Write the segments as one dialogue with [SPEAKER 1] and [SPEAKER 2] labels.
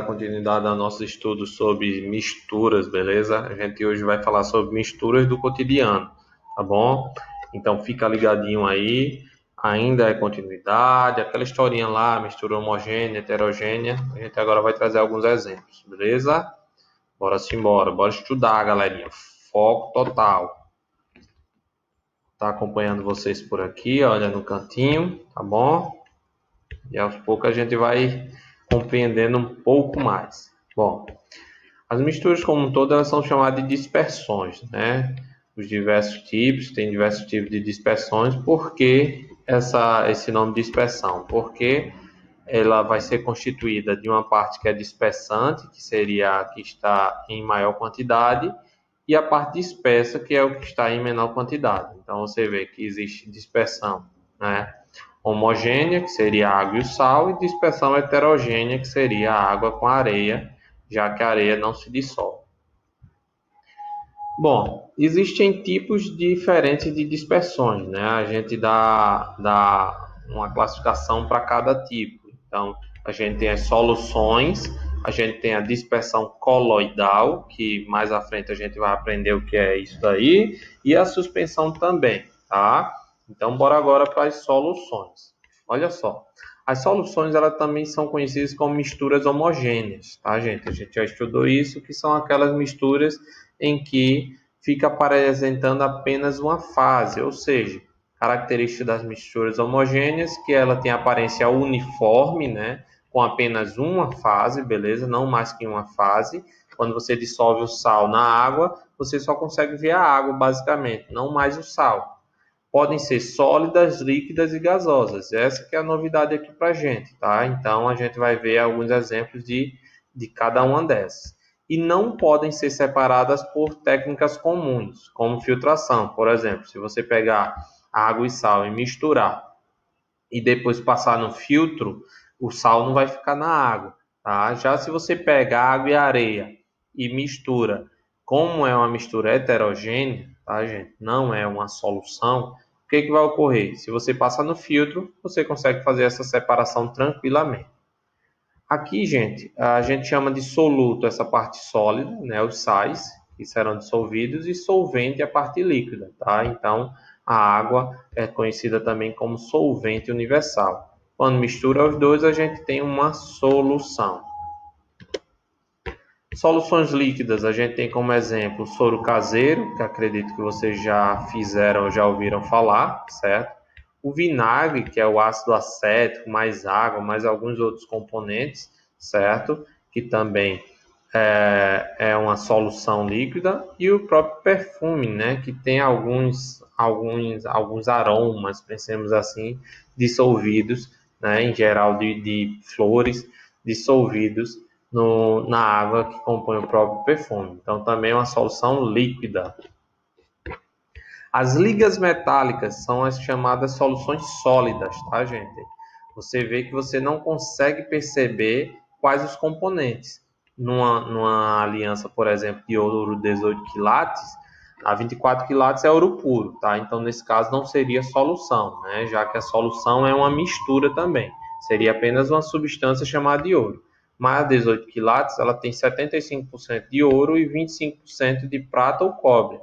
[SPEAKER 1] Continuidade ao nosso estudo sobre misturas, beleza? A gente hoje vai falar sobre misturas do cotidiano, tá bom? Então fica ligadinho aí, ainda é continuidade, aquela historinha lá, mistura homogênea, heterogênea, a gente agora vai trazer alguns exemplos, beleza? Bora simbora, bora estudar, galerinha, foco total. Tá acompanhando vocês por aqui, olha no cantinho, tá bom? E aos poucos a gente vai compreendendo um pouco mais. Bom, as misturas como um todo elas são chamadas de dispersões, né? Os diversos tipos, tem diversos tipos de dispersões. Por que esse nome de dispersão? Porque ela vai ser constituída de uma parte que é dispersante, que seria a que está em maior quantidade, e a parte dispersa, que é o que está em menor quantidade. Então você vê que existe dispersão, né? Homogênea, que seria a água e o sal, e dispersão heterogênea, que seria a água com a areia, já que a areia não se dissolve. Bom, existem tipos diferentes de dispersões, né? A gente dá uma classificação para cada tipo. Então, a gente tem as soluções, a gente tem a dispersão coloidal, que mais à frente a gente vai aprender o que é isso daí, e a suspensão também, tá? Então, bora agora para as soluções. Olha só, as soluções elas também são conhecidas como misturas homogêneas, tá, gente? A gente já estudou isso, que são aquelas misturas em que fica apresentando apenas uma fase, ou seja, característica das misturas homogêneas, que ela tem aparência uniforme, né? Com apenas uma fase, beleza? Não mais que uma fase. Quando você dissolve o sal na água, você só consegue ver a água, basicamente, não mais o sal. Podem ser sólidas, líquidas e gasosas. Essa que é a novidade aqui para a gente, tá? Então, a gente vai ver alguns exemplos de cada uma dessas. E não podem ser separadas por técnicas comuns, como filtração. Por exemplo, se você pegar água e sal e misturar e depois passar no filtro, o sal não vai ficar na água, tá? Já se você pega água e areia e mistura, como é uma mistura heterogênea, tá, gente? Não é uma solução. O que vai ocorrer? Se você passar no filtro, você consegue fazer essa separação tranquilamente. Aqui, gente, a gente chama de soluto essa parte sólida, né, os sais, que serão dissolvidos, e solvente a parte líquida, tá? Então, a água é conhecida também como solvente universal. Quando mistura os dois, a gente tem uma solução. Soluções líquidas, a gente tem como exemplo o soro caseiro, que acredito que vocês já fizeram ou já ouviram falar, certo? O vinagre, que é o ácido acético, mais água, mais alguns outros componentes, certo? Que também é uma solução líquida. E o próprio perfume, né? Que tem alguns aromas, pensemos assim, dissolvidos, né? Em geral de flores, dissolvidos na água que compõe o próprio perfume. Então, também é uma solução líquida. As ligas metálicas são as chamadas soluções sólidas, tá, gente? Você vê que você não consegue perceber quais os componentes. Numa aliança, por exemplo, de ouro 18 quilates, a 24 quilates é ouro puro, tá? Então, nesse caso, não seria solução, né? Já que a solução é uma mistura também. Seria apenas uma substância chamada de ouro. Mas a 18 quilates, ela tem 75% de ouro e 25% de prata ou cobre.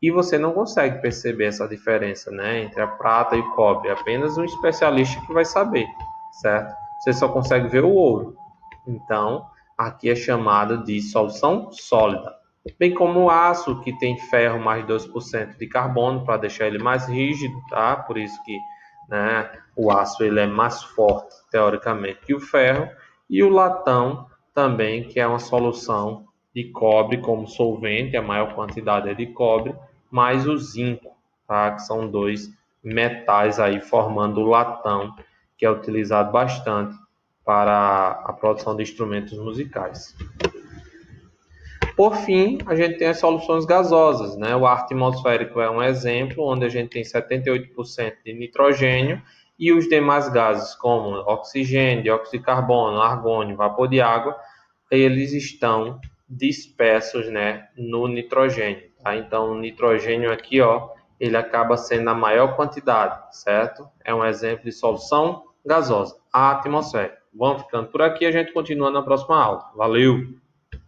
[SPEAKER 1] E você não consegue perceber essa diferença, né, entre a prata e o cobre. É apenas um especialista que vai saber, certo? Você só consegue ver o ouro. Então, aqui é chamado de solução sólida. Bem como o aço, que tem ferro mais 2% de carbono, para deixar ele mais rígido, tá? Por isso que, né, o aço ele é mais forte, teoricamente, que o ferro. E o latão também, que é uma solução de cobre como solvente, a maior quantidade é de cobre, mais o zinco, tá? Que são dois metais aí formando o latão, que é utilizado bastante para a produção de instrumentos musicais. Por fim, a gente tem as soluções gasosas, né? O ar atmosférico é um exemplo, onde a gente tem 78% de nitrogênio e os demais gases, como oxigênio, dióxido de carbono, argônio, vapor de água, eles estão dispersos, né, no nitrogênio, tá? Então, o nitrogênio aqui, ó, ele acaba sendo a maior quantidade, certo? É um exemplo de solução gasosa, ar atmosférico. Vamos ficando por aqui, a gente continua na próxima aula. Valeu!